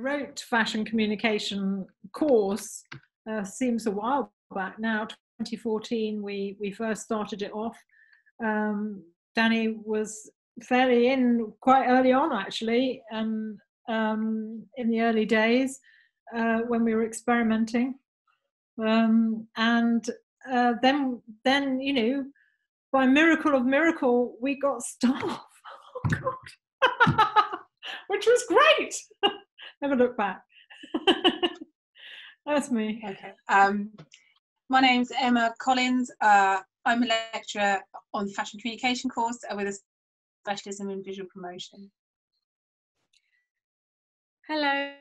wrote fashion communication course, seems a while back now, 2014 we first started it off. Danny was fairly in quite early on actually, and in the early days when we were experimenting, and then you know, by miracle of miracle we got staff. Oh God. Which was great. Never look back. That's me. Okay. My name's Emma Collins. I'm a lecturer on the fashion communication course with a specialism in visual promotion. Hello,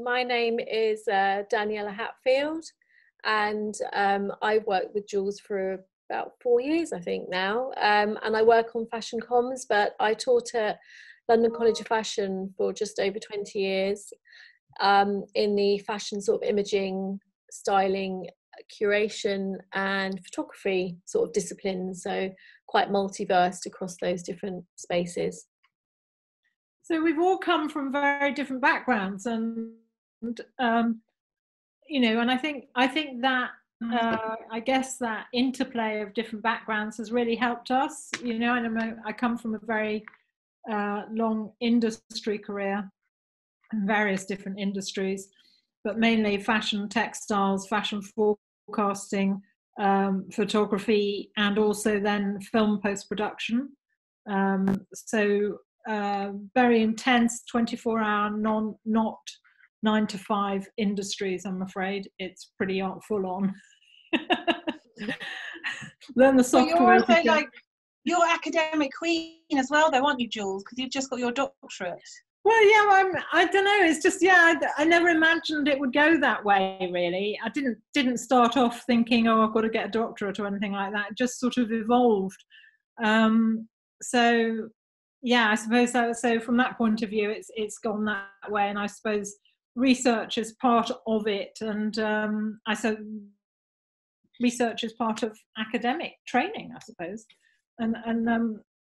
my name is Daniela Hatfield, and I've worked with Jules for about 4 years, I think now, and I work on fashion comms, but I taught at London College of Fashion for just over 20 years in the fashion sort of imaging, styling, curation and photography sort of disciplines, so quite multiversed across those different spaces. So we've all come from very different backgrounds, and you know, and I think that I guess that interplay of different backgrounds has really helped us. You know, and I come from a very long industry career in various different industries, but mainly fashion, textiles, fashion forecasting, photography, and also then film post-production. So very intense 24-hour, not 9-to-5 industries, I'm afraid. It's pretty full on. Learn the software. So you're also like, you're academic queen as well though, aren't you, Jules? Because you've just got your doctorate. Well, yeah, I don't know. It's just, yeah, I never imagined it would go that way, really. I didn't start off thinking, oh, I've got to get a doctorate or anything like that. It just sort of evolved. So, yeah, I suppose so from that point of view, it's gone that way. And I suppose research is part of it. And research is part of academic training, I suppose. And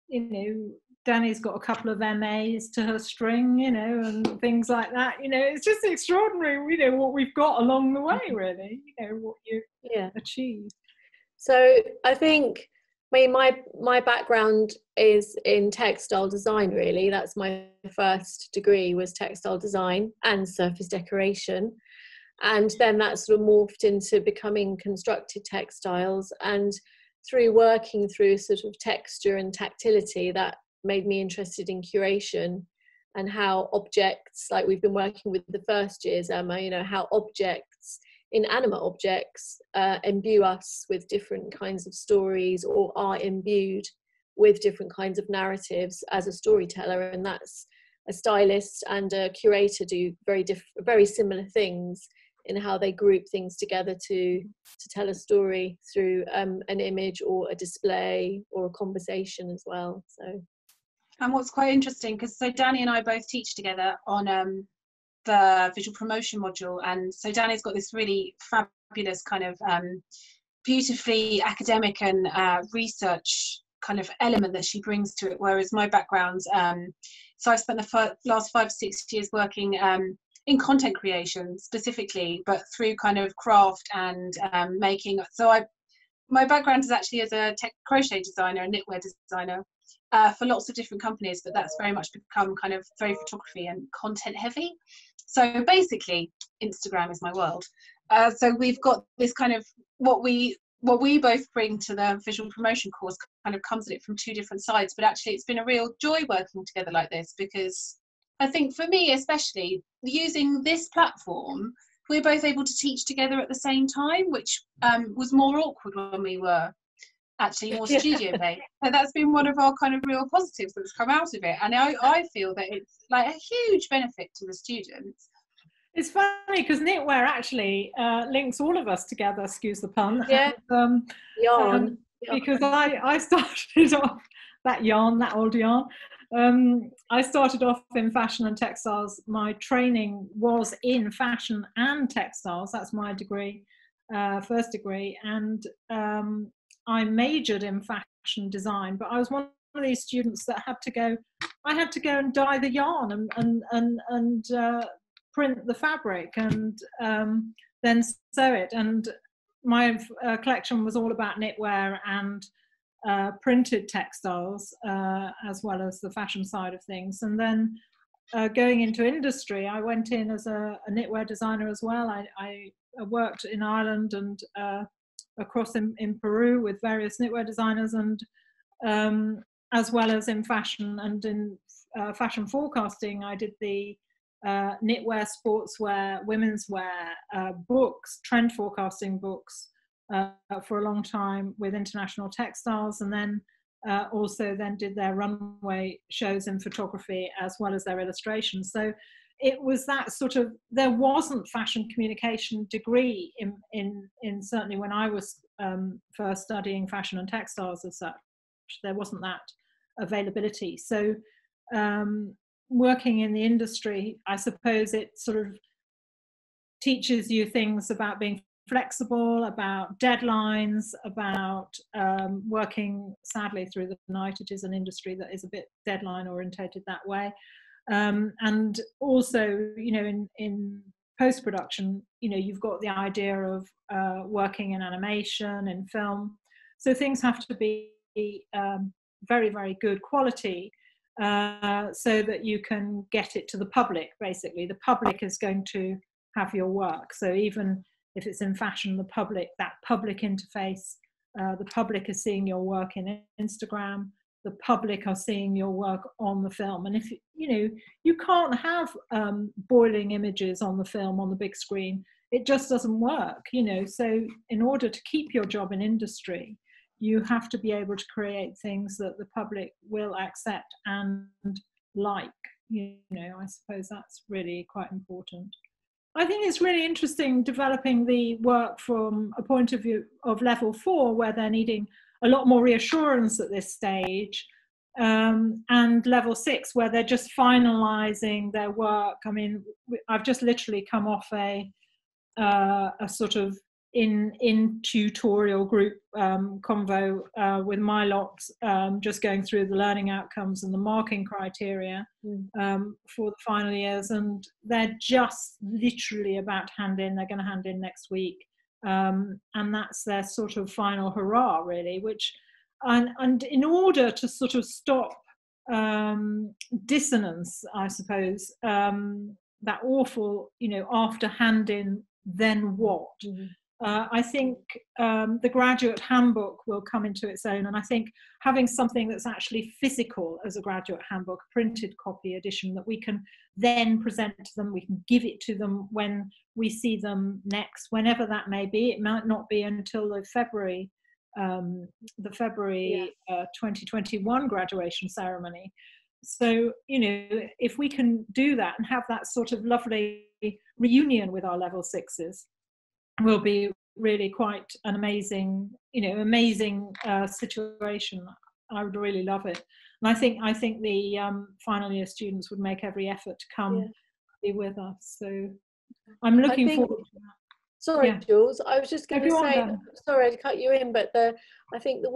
you know, Danny's got a couple of MAs to her string, you know, and things like that. You know, it's just extraordinary, you know, what we've got along the way, really, you know, what you achieve. So I think, I mean, my background is in textile design, really. That's my first degree, was textile design and surface decoration. And then that sort of morphed into becoming constructed textiles. And through working through sort of texture and tactility, that made me interested in curation and how objects, like we've been working with the first years, Emma, you know, how objects, inanimate objects, imbue us with different kinds of stories, or are imbued with different kinds of narratives as a storyteller. And that's a stylist and a curator do very similar things in how they group things together to tell a story through an image or a display or a conversation as well. So. And what's quite interesting, because so Danny and I both teach together on the visual promotion module, and so Danny's got this really fabulous kind of beautifully academic and research kind of element that she brings to it, whereas my background, so I've spent the last 5-6 years working in content creation specifically, but through kind of craft and making. So my background is actually as a crochet designer and knitwear designer for lots of different companies, but that's very much become kind of very photography and content heavy. So basically Instagram is my world. So we've got this kind of what we both bring to the visual promotion course kind of comes at it from two different sides, but actually it's been a real joy working together like this, because I think for me especially, using this platform, we're both able to teach together at the same time, which was more awkward when we were actually more studio based. So that's been one of our kind of real positives that's come out of it, and I feel that it's like a huge benefit to the students. It's funny because knitwear actually links all of us together, excuse the pun. Yeah. Yarn. Because I started off that old yarn. I started off in fashion and textiles. My training was in fashion and textiles. That's my degree, first degree. And I majored in fashion design, but I was one of these students that I had to go and dye the yarn and print the fabric and then sew it. And my collection was all about knitwear and printed textiles, as well as the fashion side of things. And then going into industry, I went in as a knitwear designer as well. I worked in Ireland and across in Peru with various knitwear designers, and as well as in fashion and in fashion forecasting. I did the knitwear, sportswear, women's wear books, trend forecasting books for a long time with International Textiles, and then also then did their runway shows in photography as well as their illustrations. So it was that sort of, there wasn't fashion communication degree in certainly when I was first studying fashion and textiles as such. There wasn't that availability. So working in the industry, I suppose it sort of teaches you things about being flexible, about deadlines, about working sadly through the night. It is an industry that is a bit deadline orientated that way. And also, you know, in post-production, you know, you've got the idea of working in animation and film. So things have to be very, very good quality so that you can get it to the public, basically. The public is going to have your work. So even if it's in fashion, the public, that public interface, the public is seeing your work in Instagram, the public are seeing your work on the film. And if, you know, you can't have boiling images on the film, on the big screen, it just doesn't work, you know. So in order to keep your job in industry, you have to be able to create things that the public will accept and like, you know. I suppose that's really quite important. I think it's really interesting developing the work from a point of view of level 4, where they're needing a lot more reassurance at this stage, and level 6, where they're just finalizing their work. I mean, I've just literally come off a sort of in tutorial group convo with my lot, just going through the learning outcomes and the marking criteria for the final years, and they're just literally about to hand in. They're going to hand in next week, and that's their sort of final hurrah, really. Which and in order to sort of stop dissonance, I suppose, that awful, you know, after hand in, then what? I think the graduate handbook will come into its own, and I think having something that's actually physical as a graduate handbook, a printed copy edition that we can then present to them, we can give it to them when we see them next, whenever that may be. It might not be until the February 2021 graduation ceremony. So, you know, if we can do that and have that sort of lovely reunion with our level 6s, will be really quite an amazing, you know, amazing situation. I would really love it, and I think the final year students would make every effort to come be with us. So I'm looking forward to that. Sorry, Jules, I was just going to say, sorry to cut you in, but I think the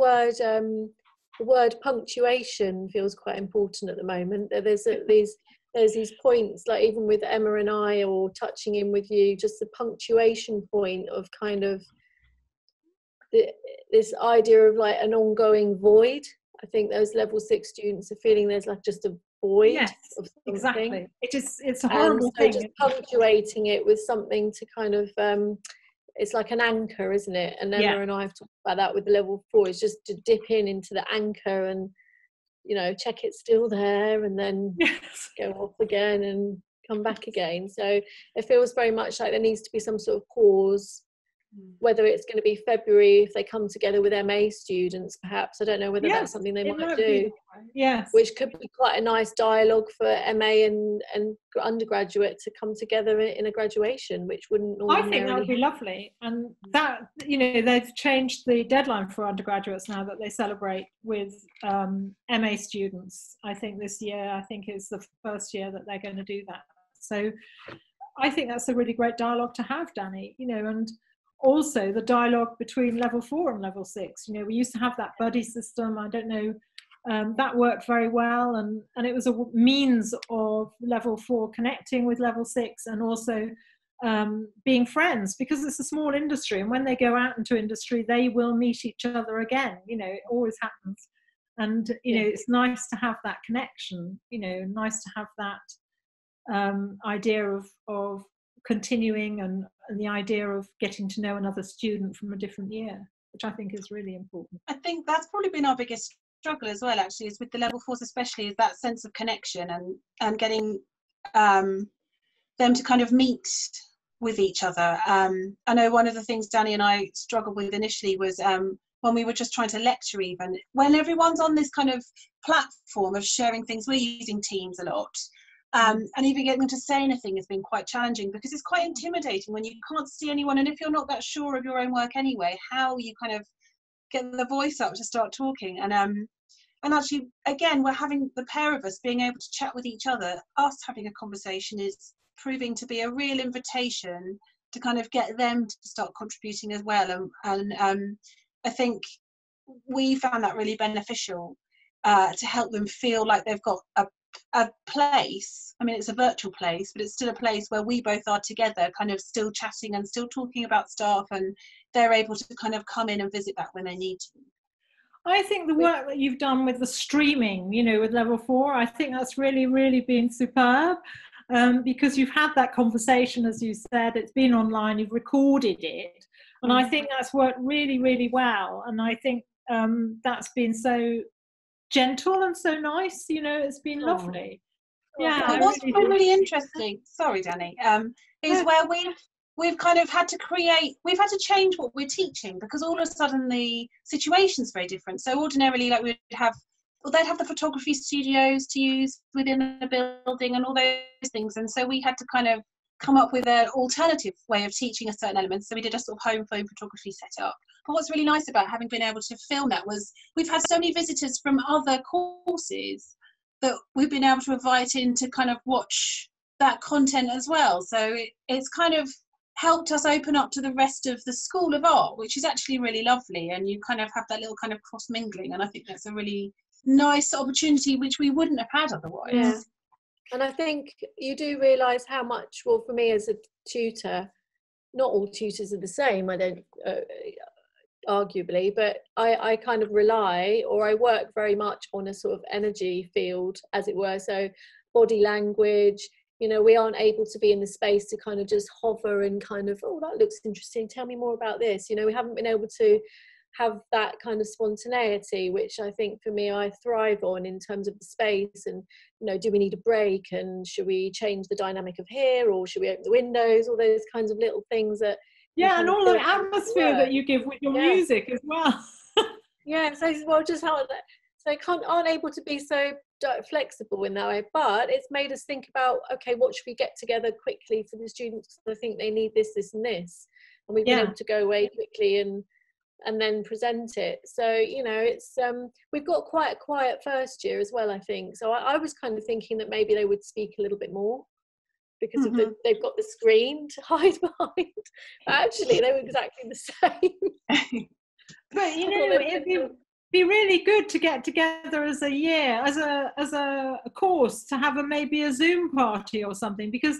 word punctuation feels quite important at the moment. There's these points, like even with Emma and I, or touching in with you, just the punctuation point of kind of this idea of like an ongoing void. I think those level 6 students are feeling there's like just a void. Yes, of something. Exactly. It's a horrible thing. Just punctuating it with something to kind of, it's like an anchor, isn't it? And Emma and I have talked about that with the level 4, is just to dip into the anchor and, you know, check it's still there, and then go off again and come back again. So it feels very much like there needs to be some sort of pause, whether it's going to be February if they come together with MA students, perhaps. I don't know whether that's something they might do. Yes, which could be quite a nice dialogue for MA and undergraduate to come together in a graduation, which wouldn't ordinarily. I think that would be lovely, and that, you know, they've changed the deadline for undergraduates now, that they celebrate with MA students. I think this year, I think is the first year that they're going to do that. So I think that's a really great dialogue to have, Danny, you know. And also the dialogue between level 4 and level 6. You know, we used to have that buddy system. I don't know that worked very well, and it was a means of level 4 connecting with level 6 and also being friends, because it's a small industry, and when they go out into industry they will meet each other again, it always happens. And it's nice to have that connection, nice to have that idea of continuing, and the idea of getting to know another student from a different year, which I think is really important. I think that's probably been our biggest struggle as well, actually, is with the level 4s especially, is that sense of connection and getting them to kind of meet with each other. I know one of the things Danny and I struggled with initially was when we were just trying to lecture, even when everyone's on this kind of platform of sharing things. We're using Teams a lot, and even getting them to say anything has been quite challenging, because it's quite intimidating when you can't see anyone, and if you're not that sure of your own work anyway, how you kind of get the voice up to start talking. And actually, again, we're having the pair of us being able to chat with each other. Us having a conversation is proving to be a real invitation to kind of get them to start contributing as well. And I think we found that really beneficial, to help them feel like they've got a place. I mean, it's a virtual place, but it's still a place where we both are together, kind of still chatting and still talking about stuff, and they're able to kind of come in and visit that when they need to. I think the work that you've done with the streaming, with level 4, I think that's really, really been superb, because you've had that conversation, as you said, it's been online, you've recorded it, and I think that's worked really, really well. And I think that's been so gentle and so nice, it's been lovely. Yeah. But what's been really interesting, sorry Danny, is where we've kind of had to change what we're teaching, because all of a sudden the situation's very different. So ordinarily, like they'd have the photography studios to use within the building and all those things, and so we had to kind of come up with an alternative way of teaching a certain element. So we did a sort of home phone photography setup. But what's really nice about having been able to film that was we've had so many visitors from other courses that we've been able to invite in to kind of watch that content as well. So it's kind of helped us open up to the rest of the School of Art, which is actually really lovely, and you kind of have that little kind of cross mingling, and I think that's a really nice opportunity which we wouldn't have had otherwise. Yeah. And I think you do realise how much, well, for me as a tutor, not all tutors are the same, I don't arguably, but I kind of rely, or I work very much on a sort of energy field, as it were. So body language, we aren't able to be in the space to kind of just hover and kind of, oh, that looks interesting, tell me more about this. We haven't been able to have that kind of spontaneity, which I think for me I thrive on in terms of the space. And do we need a break, and should we change the dynamic of here, or should we open the windows, all those kinds of little things that and all the atmosphere that you give with your music as well. So aren't able to be so flexible in that way, but it's made us think about, okay, what should we get together quickly for the students? I think they need this, this and this, and we've been able to go away quickly and then present it. So it's we've got quite a quiet first year as well, I think. So I was kind of thinking that maybe they would speak a little bit more, because of they've got the screen to hide behind. But actually they were exactly the same. But it'd be really good to get together as a year, as a course, to have maybe a Zoom party or something, because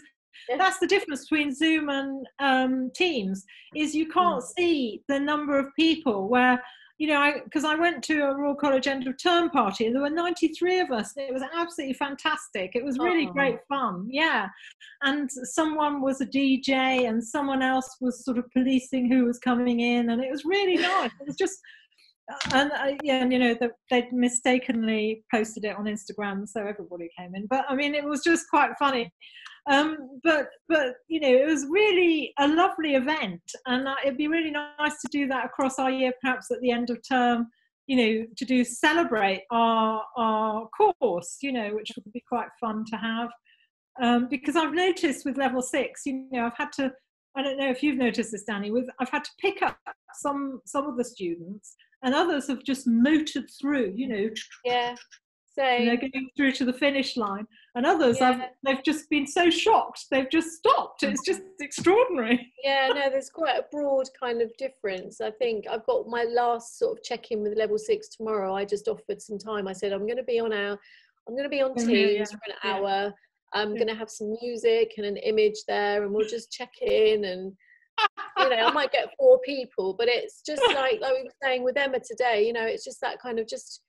that's the difference between Zoom and Teams, is you can't see the number of people. Where because I went to a Royal College end of term party, and there were 93 of us. It was absolutely fantastic. It was really great fun. Yeah. And someone was a DJ, and someone else was sort of policing who was coming in, and it was really nice. It was just, and they'd mistakenly posted it on Instagram, so everybody came in. But I mean, it was just quite funny. But it was really a lovely event, and it'd be really nice to do that across our year, perhaps at the end of term, to celebrate our course, which would be quite fun to have. Because I've noticed with level 6, I've had to, I don't know if you've noticed this, Danny, I've had to pick up some of the students, and others have just motored through, Yeah. They're going through to the finish line. and others they've just been so shocked they've just stopped. It's just extraordinary. Yeah, no, there's quite a broad kind of difference. I think I've got my last sort of check-in with level 6 tomorrow. I just offered some time. I said I'm going to be on Teams for an hour. I'm going to have some music and an image there, and we'll just check in. And you know, I might get 4 people, but it's just like we were saying with Emma today. You know, it's just that kind of just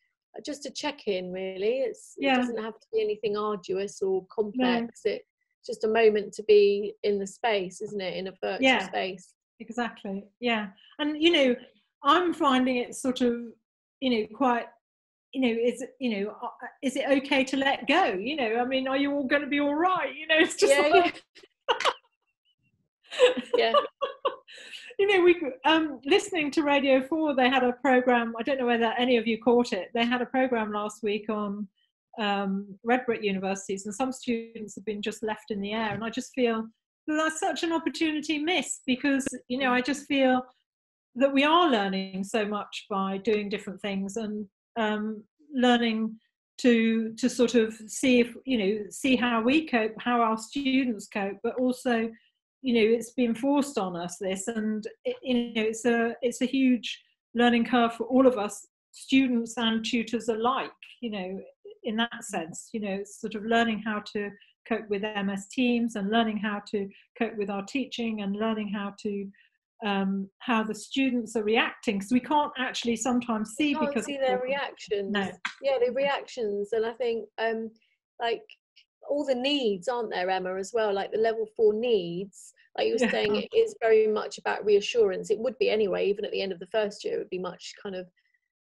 a check-in, really. It doesn't have to be anything arduous or complex. It's just a moment to be in the space, isn't it, in a virtual space? Exactly. Yeah. And you know, I'm finding it sort of, you know, quite, you know, is it okay to let go? You know, I mean, are you all going to be all right? You know, it's just yeah. You know, we listening to Radio 4, they had a program, I don't know whether any of you caught it, they had a program last week on red brick universities, and some students have been just left in the air, and I just feel that that's such an opportunity missed, because, you know, I just feel that we are learning so much by doing different things, and learning to sort of see if, you know, see how we cope, how our students cope, but also, you know, it's been forced on us, this, and you know, it's a huge learning curve for all of us, students and tutors alike, you know, in that sense. You know, it's sort of learning how to cope with MS Teams, and learning how to cope with our teaching, and learning how to how the students are reacting, because we can't actually sometimes see, because see their reactions. The reactions. And I think like all the needs, aren't there, Emma, as well, like the level 4 needs, like you were saying, it is very much about reassurance. It would be anyway, even at the end of the first year, it would be much kind of,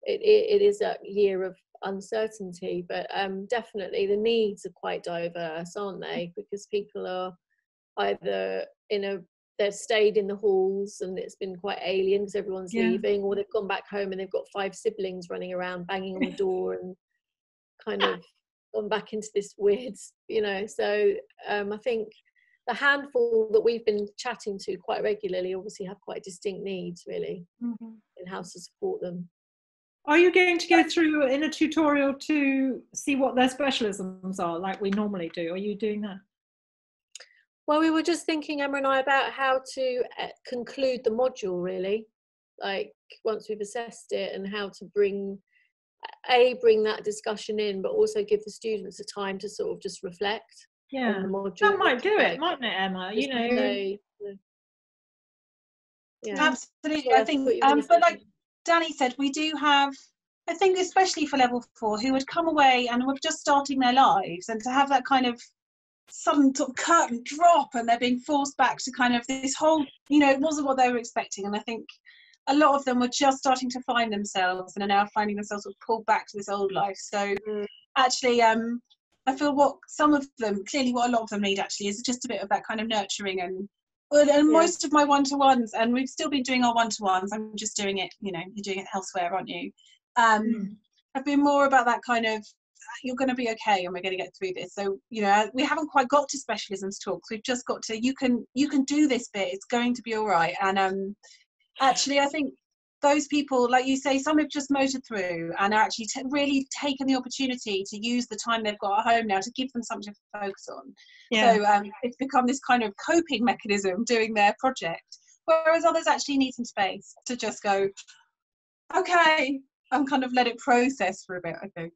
it is a year of uncertainty, but definitely the needs are quite diverse, aren't they? Because people are either they've stayed in the halls and it's been quite alien because everyone's leaving, or they've gone back home and they've got 5 siblings running around banging on the door and kind of gone back into this weird, you know. So I think the handful that we've been chatting to quite regularly obviously have quite distinct needs, really, in how to support them. Are you going to go through in a tutorial to see what their specialisms are, like we normally do? Are you doing that? Well, we were just thinking, Emma and I, about how to conclude the module, really, like once we've assessed it, and how to bring that discussion in, but also give the students a time to sort of just reflect on the module. That might do it, mightn't it, Emma? You know. Absolutely. I think, but like Danny said, we do have, I think, especially for level 4, who would come away and were just starting their lives, and to have that kind of sudden sort of curtain drop, and they're being forced back to kind of this whole, you know, it wasn't what they were expecting. And I think a lot of them were just starting to find themselves and are now finding themselves sort of pulled back to this old life. So actually, I feel what some of them, clearly what a lot of them need actually, is just a bit of that kind of nurturing. And most of my one-to-ones, and we've still been doing our one-to-ones, I'm just doing it, you know, you're doing it elsewhere, aren't you? I've been more about that kind of, you're going to be okay, and we're going to get through this. So, you know, we haven't quite got to specialisms talks. We've just got to, you can do this bit, it's going to be all right. And actually, I think those people, like you say, some have just motored through and are actually really taken the opportunity to use the time they've got at home now to give them something to focus on. So it's become this kind of coping mechanism doing their project, whereas others actually need some space to just go, okay, and kind of let it process for a bit, I think.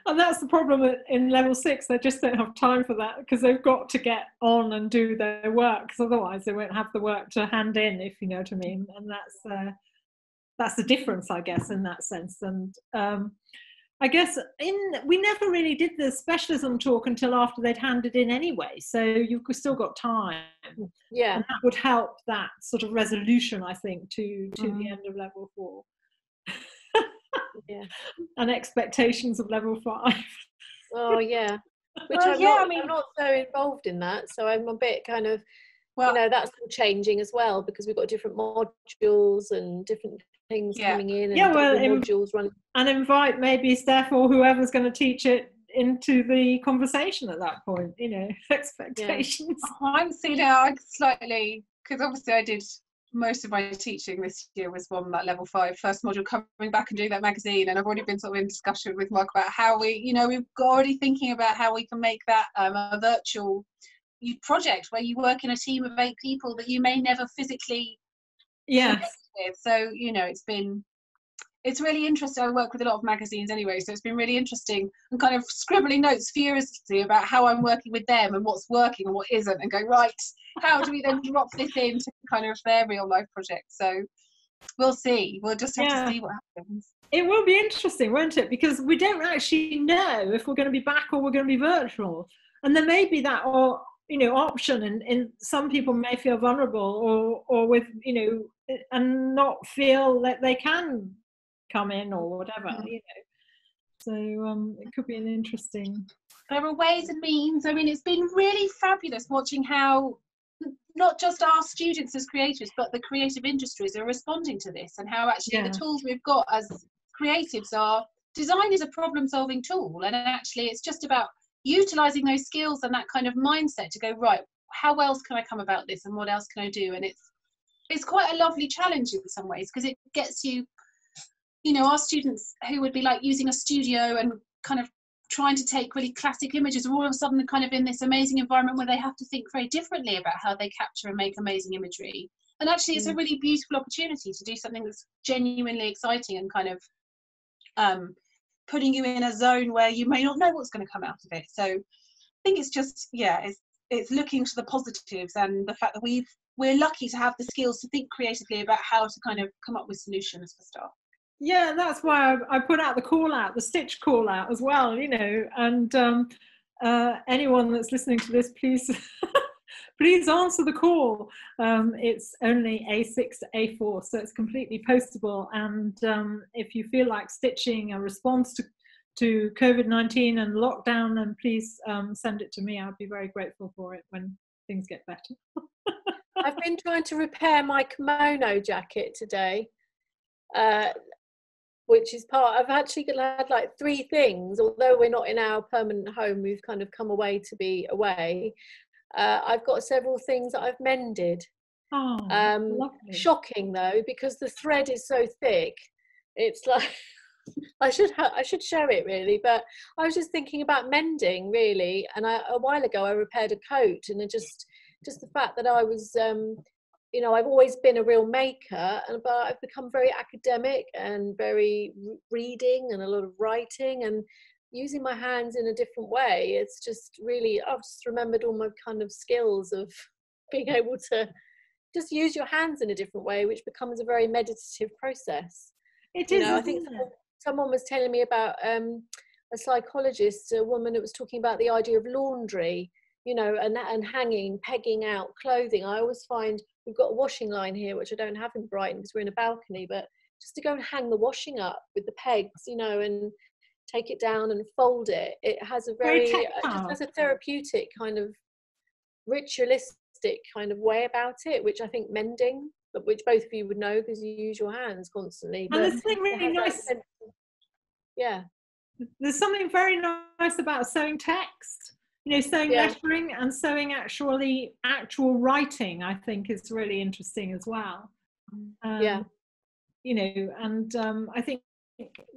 And that's the problem in level 6. They just don't have time for that, because they've got to get on and do their work, because otherwise they won't have the work to hand in, if you know what I mean. And that's the difference, I guess, in that sense. And I guess we never really did the specialism talk until after they'd handed in anyway, so you've still got time. And that would help that sort of resolution, I think, to the end of level 4. And expectations of level 5. Oh yeah, which I'm not so involved in that, so I'm a bit kind of, you know, that's all changing as well, because we've got different modules and different things coming in, and modules running. And invite maybe Steph or whoever's going to teach it into the conversation at that point, you know, expectations. I'm seeing now slightly, because obviously I did most of my teaching this year was on that level 5 first module, coming back and doing that magazine, and I've already been sort of in discussion with Mark about how we, you know, we've already thinking about how we can make that a virtual project where you work in a team of 8 people that you may never physically connect with. So, you know, it's really interesting. I work with a lot of magazines anyway, so it's been really interesting and kind of scribbling notes furiously about how I'm working with them and what's working and what isn't, and going, right, how do we then drop this into kind of their real life project? So we'll see. We'll just have to see what happens. It will be interesting, won't it? Because we don't actually know if we're going to be back or we're going to be virtual. And there may be that option, and some people may feel vulnerable or with, you know, and not feel that they can come in or whatever, you know. So it could be an interesting. There are ways and means. I mean, it's been really fabulous watching how not just our students as creators, but the creative industries are responding to this, and how actually the tools we've got as creatives are, design is a problem-solving tool, and actually it's just about utilizing those skills and that kind of mindset to go, right, how else can I come about this, and what else can I do? And it's quite a lovely challenge in some ways, because it gets you, you know, our students who would be like using a studio and kind of trying to take really classic images are all of a sudden kind of in this amazing environment where they have to think very differently about how they capture and make amazing imagery. And actually it's a really beautiful opportunity to do something that's genuinely exciting and kind of putting you in a zone where you may not know what's going to come out of it. So I think it's just, it's looking to the positives, and the fact that we're lucky to have the skills to think creatively about how to kind of come up with solutions for stuff. Yeah, that's why I put out the stitch call out as well, you know, and anyone that's listening to this, please please answer the call. It's only A6 to A4, so it's completely postable, and if you feel like stitching a response to COVID-19 and lockdown, then please send it to me. I'd be very grateful for it when things get better. I've been trying to repair my kimono jacket today, which is I've actually had like 3 things, although we're not in our permanent home, we've kind of come away to be away. I've got several things that I've mended. Shocking though, because the thread is so thick. It's like, I should share it really, but I was just thinking about mending really, and a while ago I repaired a coat, and it just the fact that I was you know, I've always been a real maker, but I've become very academic and very reading and a lot of writing and using my hands in a different way. It's just really, I've just remembered all my kind of skills of being able to just use your hands in a different way, which becomes a very meditative process. It you is. know, I think someone was telling me about a psychologist, a woman that was talking about the idea of laundry, you know, and hanging, pegging out clothing. I always find we've got a washing line here, which I don't have in Brighton because we're in a balcony, but just to go and hang the washing up with the pegs, you know, and take it down and fold it. It has a it just has a therapeutic kind of ritualistic kind of way about it, which I think mending, but which both of you would know because you use your hands constantly. And there's something really nice. There's something very nice about sewing text. You know, sewing lettering and sewing actual writing, I think is really interesting as well. You know, and I think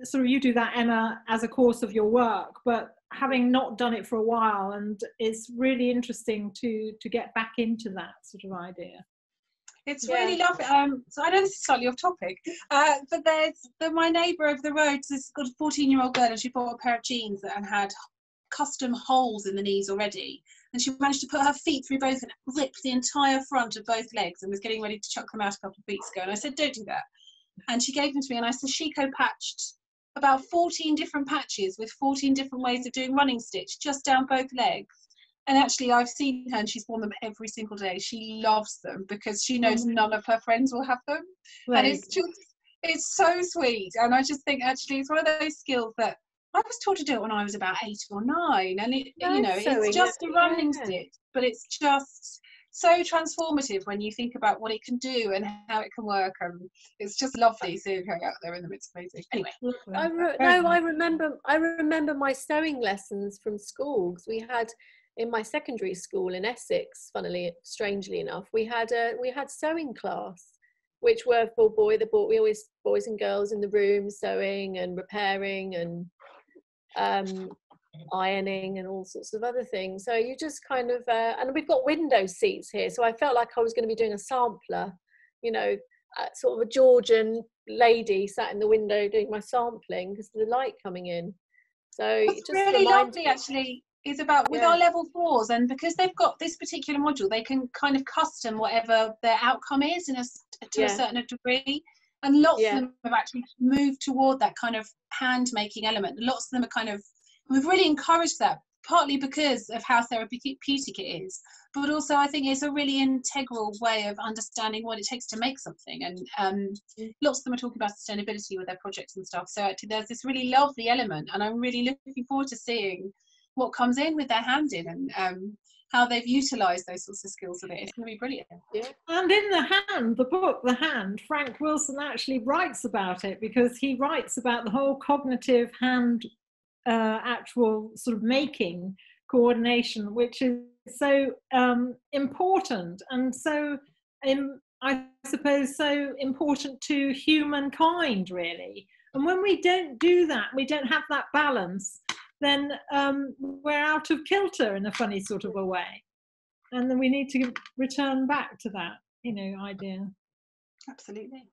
sort of you do that, Emma, as a course of your work, but having not done it for a while, and it's really interesting to get back into that sort of idea. It's really lovely. So I know this is slightly off topic, but there's my neighbour over the road. She's got a 14-year-old girl, and she bought a pair of jeans and had custom holes in the knees already, and she managed to put her feet through both and rip the entire front of both legs, and was getting ready to chuck them out a couple of weeks ago. And I said, don't do that. And she gave them to me, and I Sashiko patched about 14 different patches with 14 different ways of doing running stitch just down both legs. And actually I've seen her and she's worn them every single day. She loves them because she knows none of her friends will have them. Right. And it's so sweet. And I just think actually it's one of those skills that I was taught to do it when I was about 8 or 9, and it's just a running stitch, but it's just so transformative when you think about what it can do and how it can work, and it's just lovely seeing her out there in them. It's amazing. Anyway, I remember my sewing lessons from school, because we had in my secondary school in Essex, strangely enough, we had sewing class. which were for we always boys and girls in the room sewing and repairing and ironing and all sorts of other things. So you just kind of and we've got window seats here, so I felt like I was going to be doing a sampler, you know, sort of a Georgian lady sat in the window doing my sampling because of the light coming in. So what's just really lovely actually is about with our level 4s, and because they've got this particular module, they can kind of custom whatever their outcome is to a certain degree, and lots of them have actually moved toward that kind of hand making element. Lots of them are kind of, we've really encouraged that, partly because of how therapeutic it is, but also I think it's a really integral way of understanding what it takes to make something. And lots of them are talking about sustainability with their projects and stuff. So actually there's this really lovely element, and I'm really looking forward to seeing what comes in with their hand in, and how they've utilised those sorts of skills with it. It's going to be brilliant. Yeah. And in the book, The Hand, Frank Wilson actually writes about it, because he writes about the whole cognitive hand actual sort of making coordination, which is so important, and so I suppose so important to humankind, really. And when we don't do that, we don't have that balance, then we're out of kilter in a funny sort of a way, and then we need to return back to that, you know, idea. Absolutely.